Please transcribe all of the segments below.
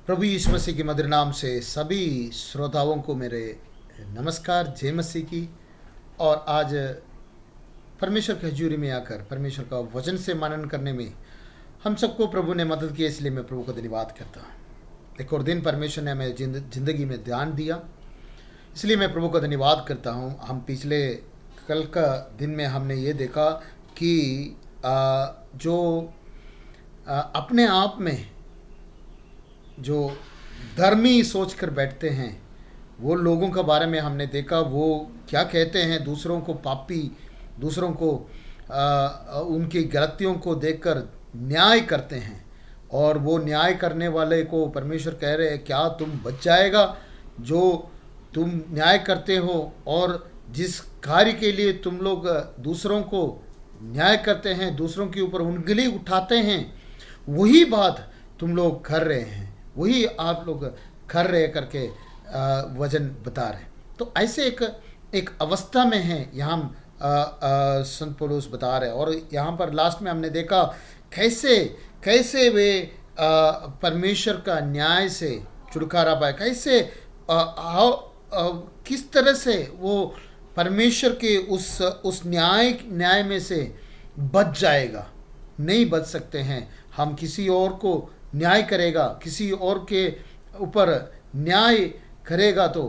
प्रभु यीशु मसीह के मधुर नाम से सभी श्रोताओं को मेरे नमस्कार, जय मसीह की। और आज परमेश्वर की हजूरी में आकर परमेश्वर का वचन से मनन करने में हम सबको प्रभु ने मदद की, इसलिए मैं प्रभु को धन्यवाद करता हूँ। एक और दिन परमेश्वर ने हमें ज़िंदगी में ध्यान दिया, इसलिए मैं प्रभु को धन्यवाद करता हूँ। हम पिछले कल का दिन में हमने ये देखा कि जो अपने आप में जो धर्मी सोच कर बैठते हैं वो लोगों के बारे में हमने देखा। वो क्या कहते हैं, दूसरों को पापी, दूसरों को उनकी गलतियों को देखकर न्याय करते हैं। और वो न्याय करने वाले को परमेश्वर कह रहे हैं, क्या तुम बच जाएगा जो तुम न्याय करते हो? और जिस कार्य के लिए तुम लोग दूसरों को न्याय करते हैं, दूसरों के ऊपर उंगली उठाते हैं, वही बात तुम लोग कर रहे हैं, वही आप लोग कर रहे करके वचन बता रहे। तो ऐसे एक अवस्था में है यहाँ संत पौलुस बता रहे। और यहाँ पर लास्ट में हमने देखा कैसे वे परमेश्वर का न्याय से छुटकारा पाए, कैसे किस तरह से वो परमेश्वर के उस न्याय में से बच जाएगा। नहीं बच सकते हैं हम। किसी और को न्याय करेगा, किसी और के ऊपर न्याय करेगा तो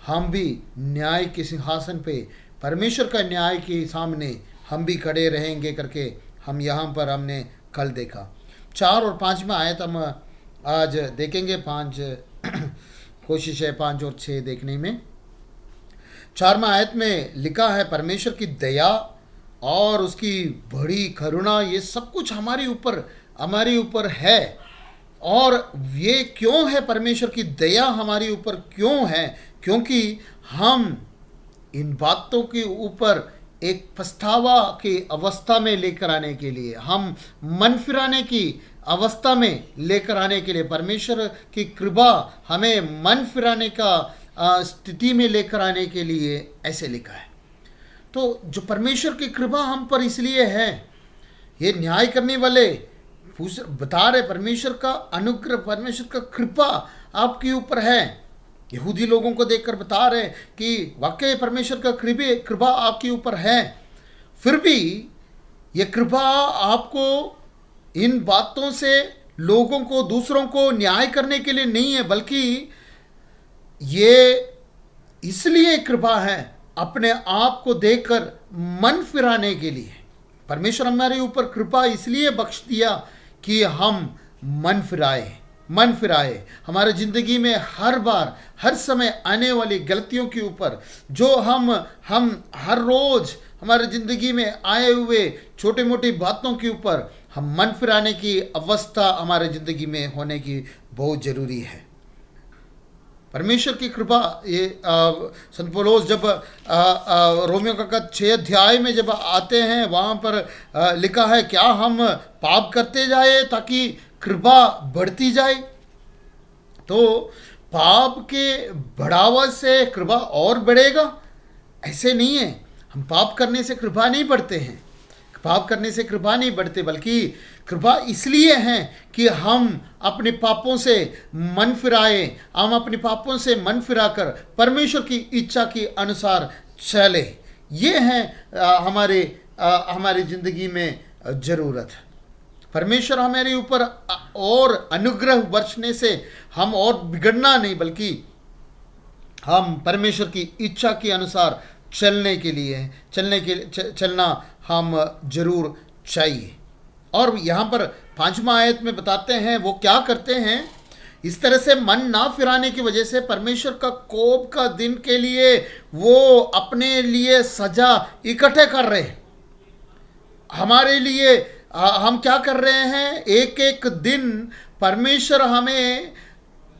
हम भी न्याय के सिंहासन पे, परमेश्वर का न्याय के सामने हम भी खड़े रहेंगे करके हम यहाँ पर हमने कल देखा। 4 और 5 में आयत हम आज देखेंगे। 5 कोशिश है 5 और 6 देखने में। 4 में आयत में लिखा है, परमेश्वर की दया और उसकी बड़ी करुणा ये सब कुछ हमारे ऊपर है। और ये क्यों है, परमेश्वर की दया हमारे ऊपर क्यों है? क्योंकि हम इन बातों के ऊपर एक पछतावा की अवस्था में लेकर आने के लिए, हम मन फिराने की अवस्था में लेकर आने के लिए, परमेश्वर की कृपा हमें मन फिराने का स्थिति में लेकर आने के लिए ऐसे लिखा है। तो जो परमेश्वर की कृपा हम पर इसलिए है, ये न्याय करने वाले बता रहे परमेश्वर का अनुग्रह, परमेश्वर का कृपा आपके ऊपर है। यहूदी लोगों को देखकर बता रहे कि वाकई परमेश्वर का कृपा आपके ऊपर है। फिर भी ये कृपा आपको इन बातों से लोगों को, दूसरों को न्याय करने के लिए नहीं है, बल्कि ये इसलिए कृपा है अपने आप को देखकर मन फिराने के लिए। परमेश्वर हमारे ऊपर कृपा इसलिए बख्श दिया कि हम मन फिराए हमारे ज़िंदगी में हर बार, हर समय आने वाली गलतियों के ऊपर, जो हम हर रोज़ हमारे ज़िंदगी में आए हुए छोटे मोटी बातों के ऊपर हम मन फिराने की अवस्था हमारे ज़िंदगी में होने की बहुत ज़रूरी है। परमेश्वर की कृपा, ये संत पौलुस जब रोमियो का 6 अध्याय में जब आते हैं, वहाँ पर लिखा है, क्या हम पाप करते जाए ताकि कृपा बढ़ती जाए? तो पाप के बढ़ावा से कृपा और बढ़ेगा? ऐसे नहीं है। हम पाप करने से कृपा नहीं बढ़ते हैं, पाप करने से कृपा नहीं बढ़ते, बल्कि कृपा इसलिए है कि हम अपने पापों से मन फिराए, हम अपने पापों से मन फिराकर परमेश्वर की इच्छा के अनुसार चले। ये है हमारी ज़िंदगी में ज़रूरत। परमेश्वर हमारे ऊपर और अनुग्रह बरसने से हम और बिगड़ना नहीं, बल्कि हम परमेश्वर की इच्छा के अनुसार चलना हम जरूर चाहिए। और यहाँ पर 5वां आयत में बताते हैं वो क्या करते हैं। इस तरह से मन ना फिराने की वजह से परमेश्वर का कोप का दिन के लिए वो अपने लिए सजा इकट्ठे कर रहे हैं। हमारे लिए हम क्या कर रहे हैं, एक एक दिन परमेश्वर हमें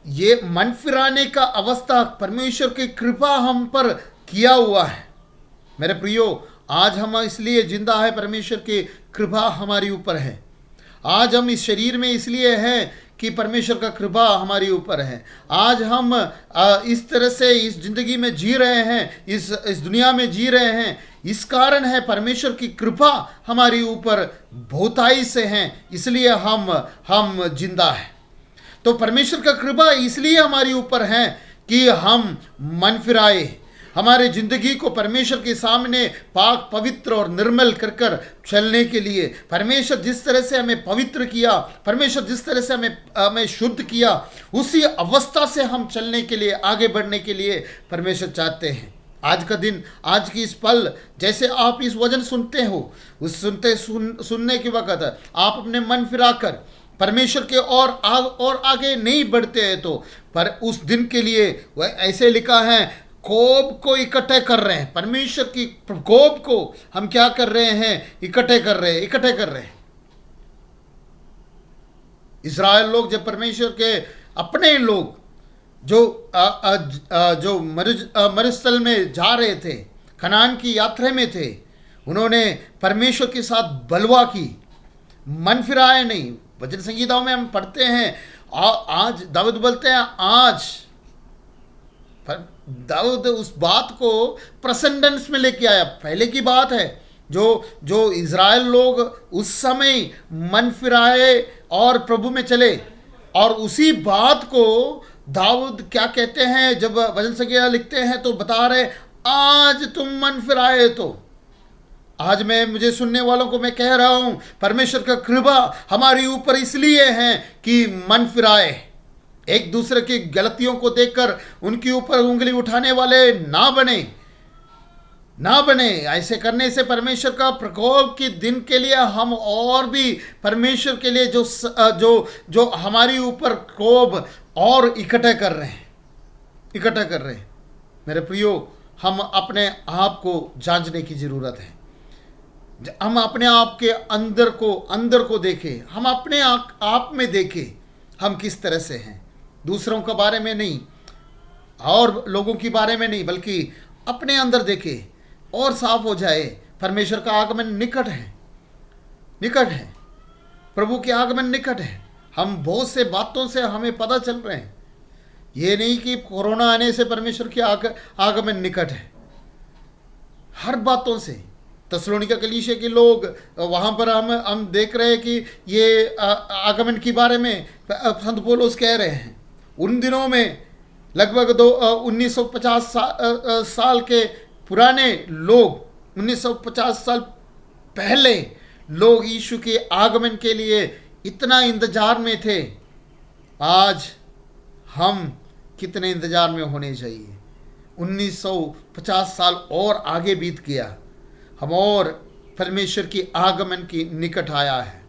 ये मन फिराने का अवस्था, परमेश्वर की कृपा हम पर किया हुआ है। मेरे प्रियो, आज हम इसलिए जिंदा है, परमेश्वर की कृपा हमारी ऊपर है। आज हम इस शरीर में इसलिए हैं कि परमेश्वर का कृपा हमारी ऊपर है। आज हम इस तरह से इस जिंदगी में जी रहे हैं, इस दुनिया में जी रहे हैं, इस कारण है परमेश्वर की कृपा हमारी ऊपर बहुताई से है, इसलिए हम जिंदा है। तो परमेश्वर का कृपा इसलिए हमारी ऊपर है कि हम मन फिराए, हमारे जिंदगी को परमेश्वर के सामने पाक पवित्र और निर्मल कर कर चलने के लिए। परमेश्वर जिस तरह से हमें पवित्र किया, परमेश्वर जिस तरह से हमें शुद्ध किया, उसी अवस्था से हम चलने के लिए, आगे बढ़ने के लिए परमेश्वर चाहते हैं। आज का दिन, आज की इस पल, जैसे आप इस वचन सुनते हो, उस सुनने के वक्त आप अपने मन फिराकर परमेश्वर के और आगे नहीं बढ़ते हैं, तो पर उस दिन के लिए वह ऐसे लिखा है, कोप को इकट्ठे कर रहे हैं। परमेश्वर की कोप को हम क्या कर रहे हैं? इकट्ठे कर रहे हैं। इस्राएल लोग, जब परमेश्वर के अपने लोग जो मरुस्थल में जा रहे थे, कनान की यात्रा में थे, उन्होंने परमेश्वर के साथ बलवा की, मन फिराए नहीं। भजन संगीताओं में हम पढ़ते हैं, आज दाऊद बोलते हैं, आज दाऊद उस बात को प्रेजेंटेंस में लेके आया। पहले की बात है, जो इज़राइल लोग उस समय मन फिराए और प्रभु में चले, और उसी बात को दाऊद क्या कहते हैं, जब भजन संगीता लिखते हैं तो बता रहे, आज तुम मन फिराए। तो आज मुझे सुनने वालों को मैं कह रहा हूं, परमेश्वर का कृपा हमारे ऊपर इसलिए है कि मन फिराए, एक दूसरे की गलतियों को देखकर उनके ऊपर उंगली उठाने वाले ना बने। ऐसे करने से परमेश्वर का प्रकोप के दिन के लिए हम और भी परमेश्वर के लिए जो हमारी ऊपर कोप और इकट्ठा कर रहे हैं। मेरे प्रियो, हम अपने आप को जांचने की ज़रूरत है। हम अपने आप के अंदर को देखें, हम अपने आप में देखें हम किस तरह से हैं। दूसरों के बारे में नहीं और लोगों के बारे में नहीं, बल्कि अपने अंदर देखें और साफ हो जाए। परमेश्वर का आगमन निकट है, प्रभु के आगमन निकट है। हम बहुत से बातों से हमें पता चल रहे हैं, ये नहीं कि कोरोना आने से परमेश्वर के आगमन निकट है। हर बातों से तसलोनिका कलीसिया के लोग वहाँ पर हम देख रहे हैं कि ये आगमन के बारे में संत पौलुस कह रहे हैं। उन दिनों में लगभग 1950 साल के पुराने लोग, 1950 साल पहले लोग यीशु के आगमन के लिए इतना इंतजार में थे। आज हम कितने इंतजार में होने चाहिए? 1950 साल और आगे बीत गया, हम और परमेश्वर की आगमन की निकट आया है।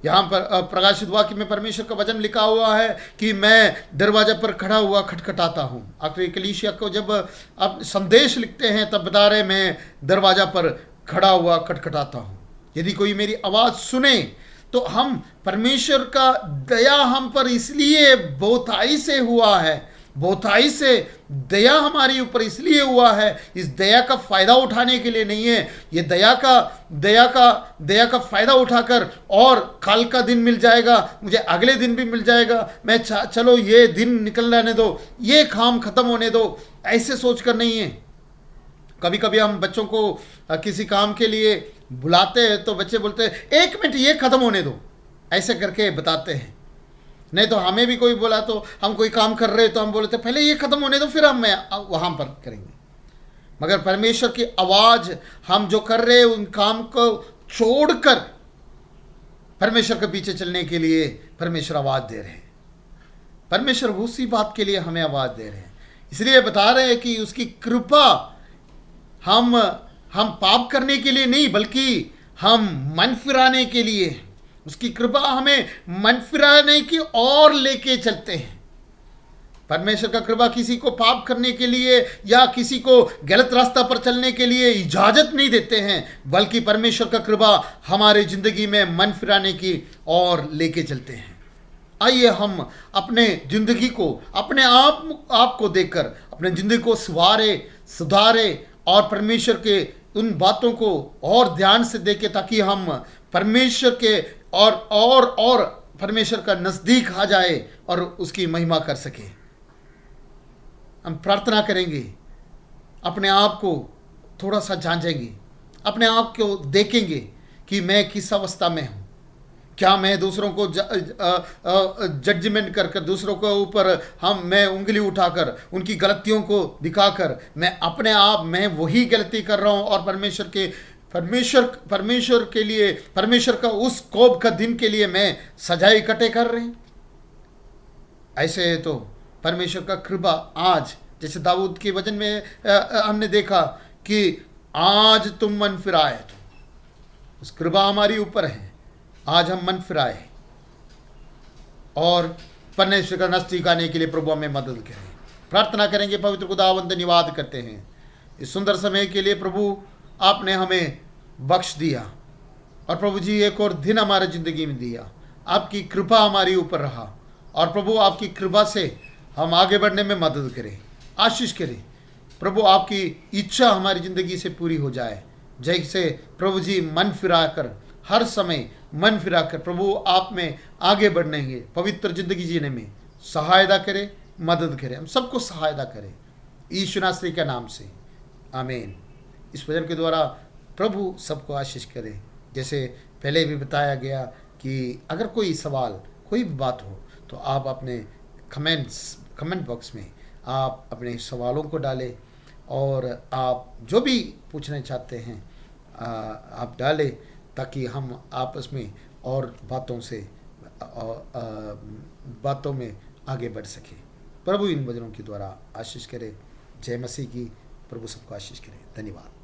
यहाँ पर प्रकाशित वाक्य में परमेश्वर का वचन लिखा हुआ है कि मैं दरवाजा पर खड़ा हुआ खटखटाता हूँ। आखिरी कलीसिया को जब आप संदेश लिखते हैं तब बता रहे, मैं दरवाजा पर खड़ा हुआ खटखटाता हूँ, यदि कोई मेरी आवाज़ सुने तो हम परमेश्वर का दया हम पर इसलिए बहुताई से हुआ है, बहुताई से दया हमारे ऊपर इसलिए हुआ है, इस दया का फ़ायदा उठाने के लिए नहीं है। ये दया का फ़ायदा उठाकर और कल का दिन मिल जाएगा, मुझे अगले दिन भी मिल जाएगा, मैं चलो ये दिन निकल जाने दो, ये काम ख़त्म होने दो, ऐसे सोच कर नहीं है। कभी कभी हम बच्चों को किसी काम के लिए बुलाते हैं तो बच्चे बोलते हैं, 1 मिनट ये ख़त्म होने दो, ऐसे करके बताते हैं। नहीं तो हमें भी कोई बोला तो हम कोई काम कर रहे तो हम बोलते पहले ये ख़त्म होने दो, फिर हम वहाँ पर करेंगे। मगर परमेश्वर की आवाज़ हम जो कर रहे हैं उन काम को छोड़कर परमेश्वर के पीछे चलने के लिए परमेश्वर आवाज़ दे रहे हैं। परमेश्वर उसी बात के लिए हमें आवाज़ दे रहे हैं, इसलिए बता रहे हैं कि उसकी कृपा हम पाप करने के लिए नहीं, बल्कि हम मन फिराने के लिए, उसकी कृपा हमें मन फिराने की ओर लेके चलते हैं। परमेश्वर का कृपा किसी को पाप करने के लिए या किसी को गलत रास्ता पर चलने के लिए इजाज़त नहीं देते हैं, बल्कि परमेश्वर का कृपा हमारे ज़िंदगी में मन फिराने की ओर लेके चलते हैं। आइए हम अपने ज़िंदगी को, अपने आप को देखकर अपने ज़िंदगी को सुधारे और परमेश्वर के उन बातों को और ध्यान से देखें, ताकि हम परमेश्वर के और परमेश्वर का नज़दीक आ जाए और उसकी महिमा कर सके। हम प्रार्थना करेंगे, अपने आप को थोड़ा सा जांचेंगे, अपने आप को देखेंगे कि मैं किस अवस्था में हूँ, क्या मैं दूसरों को जजमेंट कर कर, दूसरों के ऊपर मैं उंगली उठाकर उनकी गलतियों को दिखाकर मैं अपने आप मैं वही गलती कर रहा हूं और परमेश्वर के लिए, परमेश्वर का उस कोप का दिन के लिए मैं सजा इकट्ठे कर रहे हैं? ऐसे है तो परमेश्वर का कृपा आज, जैसे दाऊद के वचन में हमने देखा कि आज तुम मन फिराए, तो उस कृपा हमारी ऊपर है। आज हम मन फिराए और परमेश्वर का नजदीक आने के लिए प्रभु हमें मदद करें। प्रार्थना करेंगे। पवित्र खुदावंद धन्यवाद करते हैं इस सुंदर समय के लिए प्रभु, आपने हमें बख्श दिया और प्रभु जी एक और दिन हमारे ज़िंदगी में दिया। आपकी कृपा हमारी ऊपर रहा और प्रभु आपकी कृपा से हम आगे बढ़ने में मदद करें, आशीष करें। प्रभु आपकी इच्छा हमारी ज़िंदगी से पूरी हो जाए। जैसे प्रभु जी मन फिराकर, हर समय मन फिराकर प्रभु आप में आगे बढ़ने के पवित्र ज़िंदगी जीने में सहायता करें, मदद करें। हम सबको सहायता करें यीशु नासरी के नाम से, आमीन। इस वचन के द्वारा प्रभु सबको आशीष करे। जैसे पहले भी बताया गया कि अगर कोई सवाल, कोई भी बात हो तो आप अपने कमेंट बॉक्स में आप अपने सवालों को डालें और आप जो भी पूछना चाहते हैं आप डालें, ताकि हम आपस में और बातों में आगे बढ़ सकें। प्रभु इन वचनों के द्वारा आशीष करे। जय मसीह की। प्रभु सबको आशीष करे। धन्यवाद।